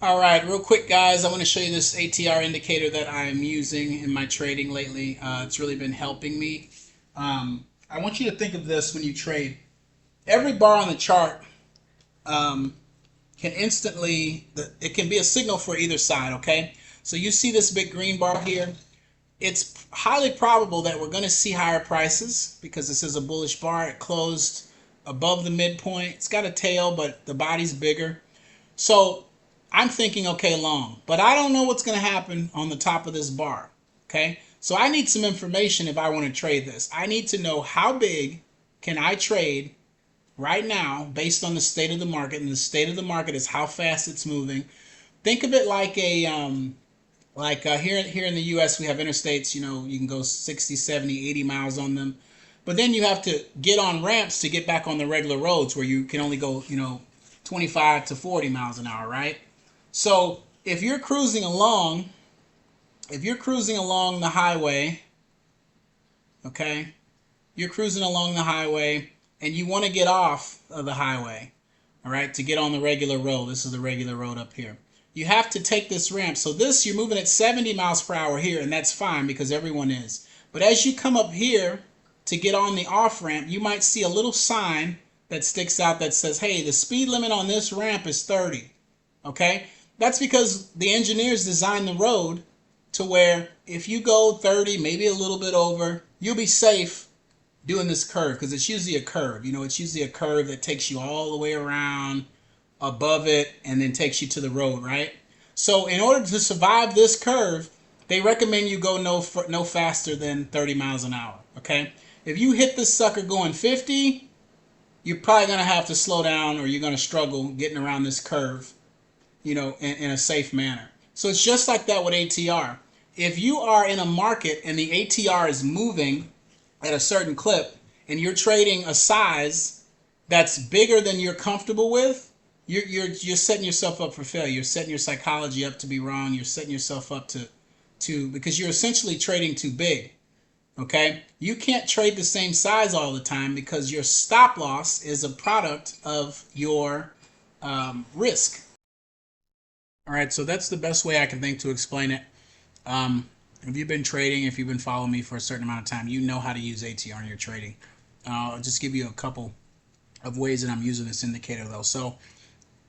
All right, real quick, guys, I want to show you this ATR indicator that I'm using in my trading lately. It's really been helping me. I want you to think of this when you trade. Every bar on the chart um, can instantly, it can be a signal for either side, okay? So you see this big green bar here. It's highly probable that we're going to see higher prices because this is a bullish bar. It closed above the midpoint. It's got a tail, but the body's bigger. So I'm thinking, okay, long, but I don't know what's going to happen on the top of this bar. Okay, so I need some information if I want to trade this. I need to know how big can I trade right now based on the state of the market, and the state of the market is how fast it's moving. Think of it like a here in the U.S. we have interstates. You know, you can go 60, 70, 80 miles on them, but then you have to get on ramps to get back on the regular roads where you can only go 25 to 40 miles an hour, right? So if you're cruising along the highway, okay, you're cruising along the highway and you want to get off of the highway, all right, to get on the regular road. This is the regular road up here. You have to take this ramp. So this, you're moving at 70 miles per hour here, and that's fine because everyone is. But as you come up here to get on the off ramp, you might see a little sign that sticks out that says, hey, the speed limit on this ramp is 30. Okay? That's because the engineers designed the road to where if you go 30, maybe a little bit over, you'll be safe doing this curve because it's usually a curve. You know, it's usually a curve that takes you all the way around above it and then takes you to the road, right? So in order to survive this curve, they recommend you go no faster than 30 miles an hour, okay? If you hit this sucker going 50, you're probably going to have to slow down or you're going to struggle getting around this curve, in a safe manner. So it's just like that with ATR. If you are in a market and the ATR is moving at a certain clip and you're trading a size that's bigger than you're comfortable with, you're setting yourself up for failure. You're setting your psychology up to be wrong. You're setting yourself up to because you're essentially trading too big. Okay, you can't trade the same size all the time because your stop loss is a product of your risk. All right, so that's the best way I can think to explain it. If you've been trading, if you've been following me for a certain amount of time, you know how to use ATR in your trading. I'll just give you a couple of ways that I'm using this indicator though. So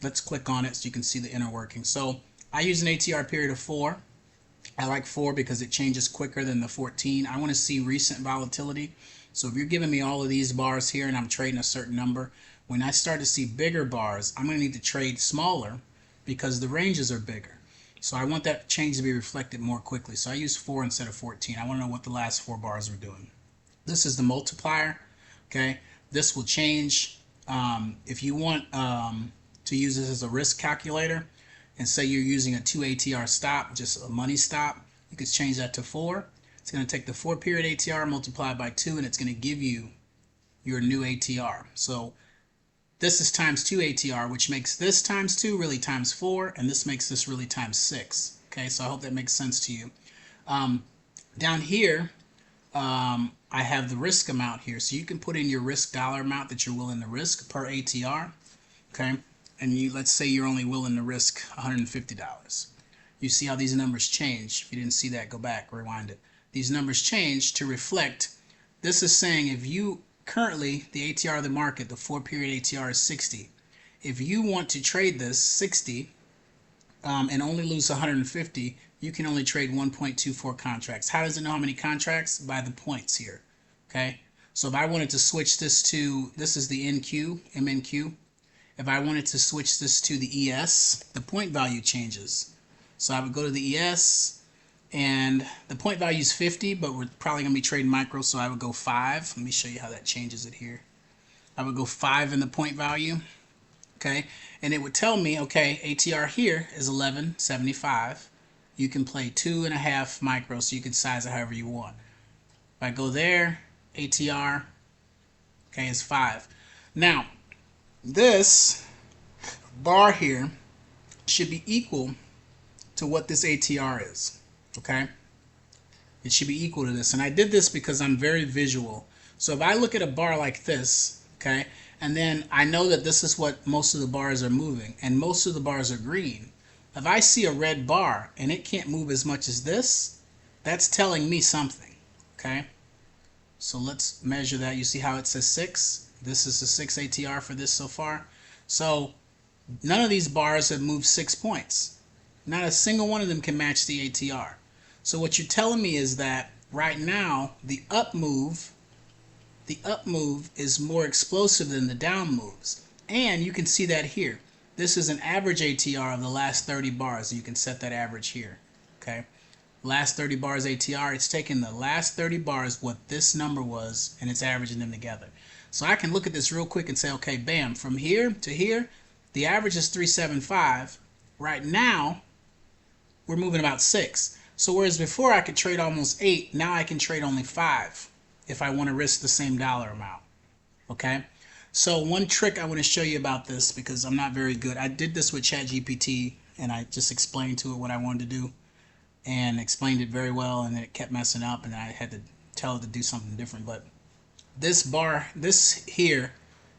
let's click on it so you can see the inner working. So I use an ATR period of 4. I like 4 because it changes quicker than the 14. I want to see recent volatility. So if you're giving me all of these bars here and I'm trading a certain number, when I start to see bigger bars, I'm going to need to trade smaller because the ranges are bigger. So I want that change to be reflected more quickly. So I use 4 instead of 14. I want to know what the last 4 bars are doing. This is the multiplier. Okay, this will change. If you want to use this as a risk calculator, and say you're using a 2 ATR stop, just a money stop, you could change that to 4. It's going to take the 4 period ATR multiplied by 2, and it's going to give you your new ATR. So this is times 2 ATR, which makes this times 2 really times 4, and this makes this really times 6. Okay, so I hope that makes sense to you. Down here, I have the risk amount here. So you can put in your risk dollar amount that you're willing to risk per ATR. Okay, and let's say you're only willing to risk $150. You see how these numbers change. If you didn't see that, go back, rewind it. These numbers change to reflect. This is saying if you currently, the ATR of the market, the 4 period ATR is 60. If you want to trade this 60 and only lose 150, you can only trade 1.24 contracts. How does it know how many contracts? By the points here. Okay, so if I wanted to switch this to, this is the NQ, MNQ. If I wanted to switch this to the ES, the point value changes. So I would go to the ES, and the point value is 50, but we're probably going to be trading micro, so I would go 5. Let me show you how that changes it here. I would go 5 in the point value, okay? And it would tell me, okay, ATR here is 1175. You can play 2.5 micro, so you can size it however you want. If I go there, ATR, okay, is 5. Now, this bar here should be equal to what this ATR is, okay? It should be equal to this. And I did this because I'm very visual. So if I look at a bar like this, okay, and then I know that this is what most of the bars are moving, and most of the bars are green. If I see a red bar and it can't move as much as this, that's telling me something, okay? So let's measure that. You see how it says 6? This is the 6 ATR for this so far. So none of these bars have moved 6 points. Not a single one of them can match the ATR. So what you're telling me is that right now the up move is more explosive than the down moves. And you can see that here. This is an average ATR of the last 30 bars. You can set that average here. Okay. Last 30 bars ATR, it's taking the last 30 bars, what this number was, and it's averaging them together. So I can look at this real quick and say, okay, bam, from here to here, the average is 375. Right now, we're moving about 6. So whereas before I could trade almost 8, now I can trade only 5 if I want to risk the same dollar amount. Okay? So one trick I want to show you about this, because I'm not very good. I did this with ChatGPT, and I just explained to it what I wanted to do, and explained it very well, and then it kept messing up, and I had to tell it to do something different. But this bar, this here,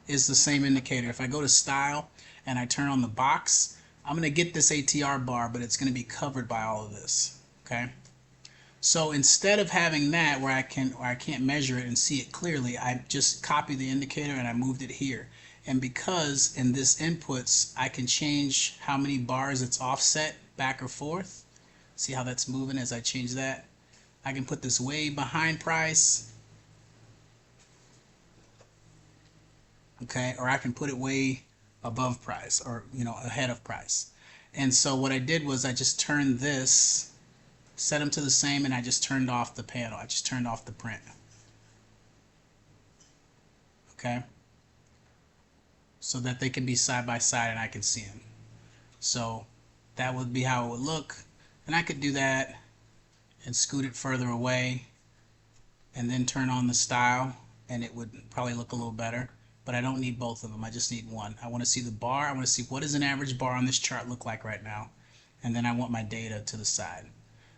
is the same indicator. If I go to Style and I turn on the box, I'm going to get this ATR bar, but it's going to be covered by all of this. Okay? So instead of having that where I can't measure it and see it clearly, I just copied the indicator and I moved it here. And because in this inputs, I can change how many bars it's offset back or forth. See how that's moving as I change that? I can put this way behind price. Okay, or I can put it way above price, or ahead of price. And so what I did was I just turned this, set them to the same, and I just turned off the panel. I just turned off the print. Okay? So that they can be side by side and I can see them. So that would be how it would look. And I could do that and scoot it further away and then turn on the Style, and it would probably look a little better. But I don't need both of them. I just need one. I want to see the bar. I want to see what does an average bar on this chart look like right now. And then I want my data to the side.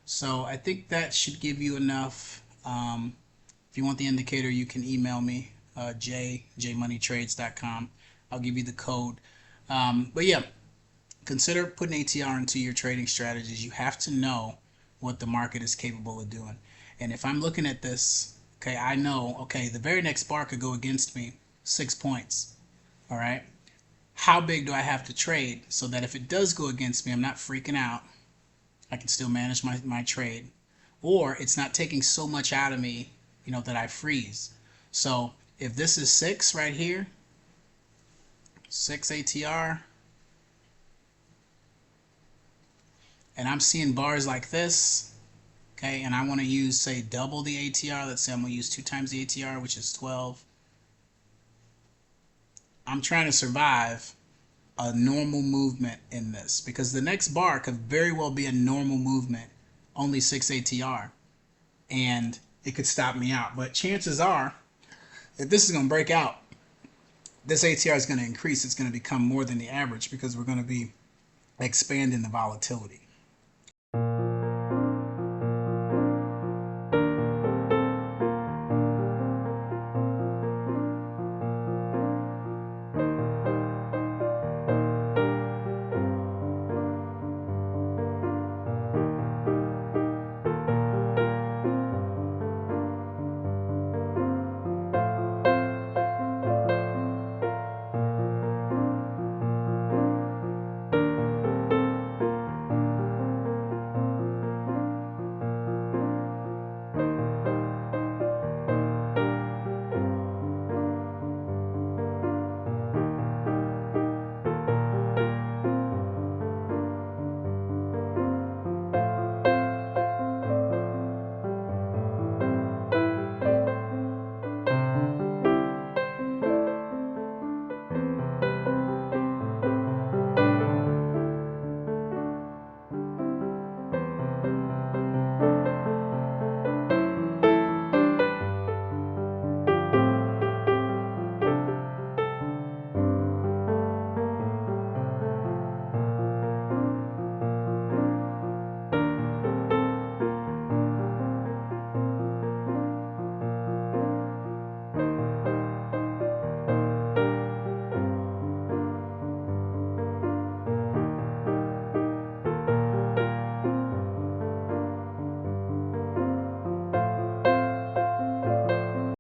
So I think that should give you enough. If you want the indicator, you can email me, jmoneytrades.com. I'll give you the code. But yeah, consider putting ATR into your trading strategies. You have to know what the market is capable of doing. And if I'm looking at this, okay, I know, okay, the very next bar could go against me 6 points. All right. How big do I have to trade so that if it does go against me, I'm not freaking out? I can still manage my trade, or it's not taking so much out of me, that I freeze. So if this is 6 right here, 6 ATR, and I'm seeing bars like this, okay, and I want to use, say, double the ATR. Let's say I'm going to use 2 times the ATR, which is 12. I'm trying to survive a normal movement in this, because the next bar could very well be a normal movement, only 6 ATR, and it could stop me out. But chances are, if this is going to break out, this ATR is going to increase. It's going to become more than the average, because we're going to be expanding the volatility.